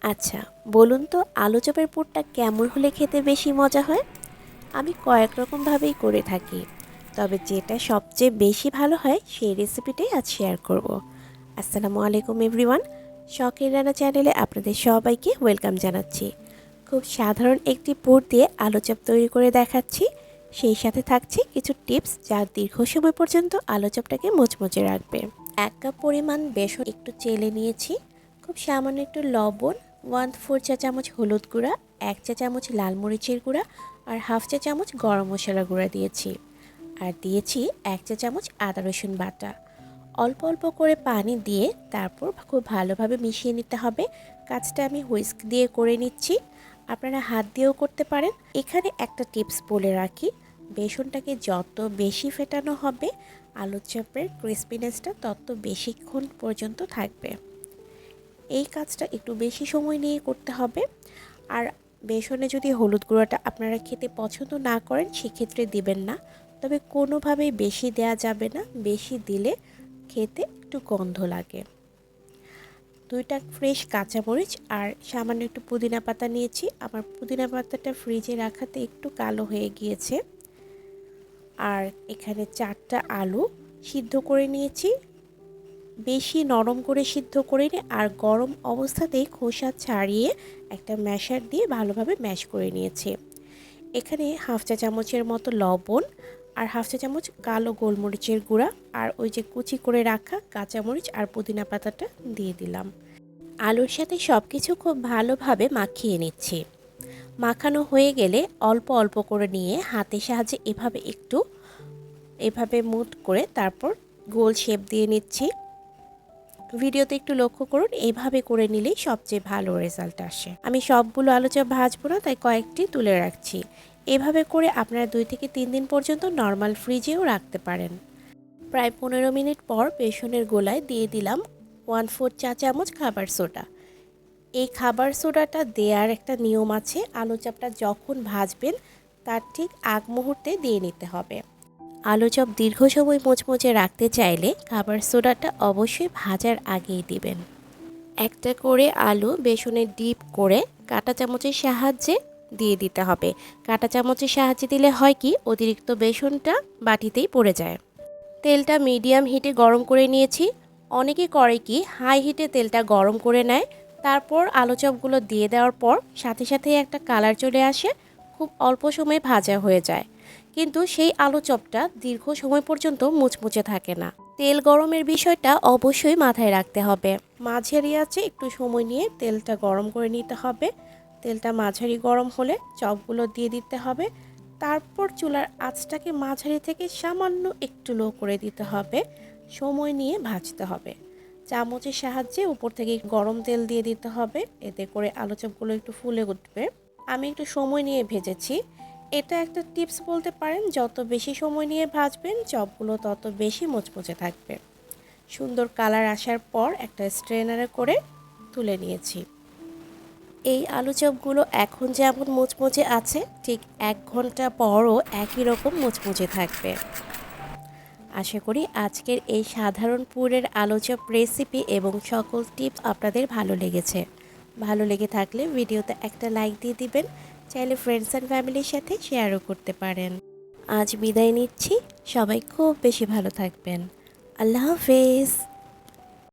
আচ্ছা, বলুন তো আলু চপের পুরটা কেমন হলে খেতে বেশি মজা হয়? আমি কয়েক রকমভাবেই করে থাকি, তবে যেটা সবচেয়ে বেশি ভালো হয় সেই রেসিপিটাই আজ শেয়ার করব। আসসালামু আলাইকুম এভরিওয়ান, শখের রান্না চ্যানেলে আপনাদের সবাইকে ওয়েলকাম জানাচ্ছি। খুব সাধারণ একটি পুর দিয়ে আলু চপ তৈরি করে দেখাচ্ছি। সেই সাথে থাকছে কিছু টিপস যা দীর্ঘ সময় পর্যন্ত আলু চপটাকে মুচমুচে রাখবে। 1 কাপ পরিমাণ বেসন একটু চেলে নিয়েছি, খুব সামান্য একটু লবণ, 1/4 চা চামচ হলুদ গুঁড়া, 1 চা চামচ লাল মরিচের গুঁড়া আর হাফ চা চামচ গরম মশলা গুঁড়া দিয়েছি। আর দিয়েছি 1 চা চামচ আদা রসুন বাটা। অল্প অল্প করে পানি দিয়ে তারপর খুব ভালোভাবে মিশিয়ে নিতে হবে। কাজটা আমি হুইস্ক দিয়ে করে নিচ্ছি, আপনারা হাত দিয়েও করতে পারেন। এখানে একটা টিপস বলে রাখি, বেসনটাকে যত বেশি ফেটানো হবে আলুর চপের ক্রিসপিনেসটা তত বেশিক্ষণ পর্যন্ত থাকবে। এই কাজটা একটু বেশি সময় নিয়ে করতে হবে। আর বেসনে যদি হলুদ গুঁড়োটা আপনারা খেতে পছন্দ না করেন সেক্ষেত্রে দিবেন না, তবে কোনোভাবেই বেশি দেয়া যাবে না, বেশি দিলে খেতে একটু গন্ধ লাগে। 2টা ফ্রেশ কাঁচামরিচ আর সামান্য একটু পুদিনা পাতা নিয়েছি। আমার পুদিনা পাতাটা ফ্রিজে রাখাতে একটু কালো হয়ে গিয়েছে। আর এখানে 4টা আলু সিদ্ধ করে নিয়েছি, বেশি নরম করে সিদ্ধ করে নিয়ে আর গরম অবস্থাতেই খোসা ছাড়িয়ে একটা ম্যাশার দিয়ে ভালোভাবে ম্যাশ করে নিয়েছি। এখানে হাফ চা চামচের মতো লবণ আর হাফ চা চামচ কালো গোলমরিচের গুঁড়া আর ওই যে কুচি করে রাখা কাঁচামরিচ আর পুদিনা পাতাটা দিয়ে দিলাম। আলুর সাথে সব কিছু খুব ভালোভাবে মাখিয়ে নিচ্ছি। মাখানো হয়ে গেলে অল্প অল্প করে নিয়ে হাতের সাহায্যে এভাবে মুট করে তারপর গোল শেপ দিয়ে নিচ্ছি। ভিডিওতে একটু লক্ষ্য করুন, এইভাবে করে নিলেই সবচেয়ে ভালো রেজাল্ট আসে। আমি সবগুলো আলু চপ ভাজবো না, তাই কয়েকটি তুলে রাখছি। এভাবে করে আপনারা 2 থেকে 3 দিন পর্যন্ত নর্মাল ফ্রিজেও রাখতে পারেন। প্রায় 15 মিনিট পর বেসনের গোলায় দিয়ে দিলাম 1/4 চা চামচ খাবার সোডা। এই খাবার সোডাটা দেওয়ার একটা নিয়ম আছে, আলু চপটা যখন ভাজবেন তার ঠিক আগ মুহূর্তে দিয়ে নিতে হবে। আলু চপ দীর্ঘ সময় মুচমুচে রাখতে চাইলে খাবার সোডাটা অবশ্যই ভাজার আগেই দিবেন। একটা করে আলু বেসনে ডিপ করে কাঁটা চামচের সাহায্যে দিয়ে দিতে হবে। কাঁটা চামচের সাহায্যে দিলে হয় কি, অতিরিক্ত বেসনটা বাটিতেই পড়ে যায়। তেলটা মিডিয়াম হিটে গরম করে নিয়েছি। অনেকে করে কি, হাই হিটে তেলটা গরম করে নেয়, তারপর আলু চপগুলো দিয়ে দেওয়ার পর সাথে সাথেই একটা কালার চলে আসে, খুব অল্প সময়ে ভাজা হয়ে যায়। কিন্তু সেই আলু চপটা দীর্ঘ সময় পর্যন্ত মুচমুচে থাকে না। তেল গরমের বিষয়টা অবশ্যই মাথায় রাখতে হবে। মাঝারি আঁচে একটু সময় নিয়ে তেলটা গরম করে নিতে হবে। তেলটা মাঝারি গরম হলে চপগুলো দিয়ে দিতে হবে। তারপর চুলার আঁচটাকে মাঝারি থেকে সামান্য একটু লো করে দিতে হবে। সময় নিয়ে ভাজতে হবে। চামচের সাহায্যে উপর থেকে গরম তেল দিয়ে দিতে হবে, এতে করে আলু চপগুলো একটু ফুলে উঠবে। আমি একটু সময় নিয়ে ভেজেছি। এটা একটা টিপস বলতে পারেন, যত বেশি সময় নিয়ে ভাজবেন চপগুলো তত বেশি মুচমুচে থাকবে। সুন্দর কালার আসার পর একটা স্ট্রেনারে করে তুলে নিয়েছি। এই আলু চপগুলো এখন যেমন মুচমুচে আছে, ঠিক 1 ঘন্টা পরও একই রকম মুচমুচে থাকবে। আশা করি আজকের এই সাধারণ পুরের আলু চপ রেসিপি এবং সকল টিপস আপনাদের ভালো লেগেছে। ভালো লেগে থাকলে ভিডিওতে একটা লাইক দিয়ে দিবেন, চাইলে ফ্রেন্ডস অ্যান্ড ফ্যামিলির সাথে শেয়ারও করতে পারেন। আজ বিদায় নিচ্ছি, সবাই খুব বেশি ভালো থাকবেন। আল্লাহ হাফেজ।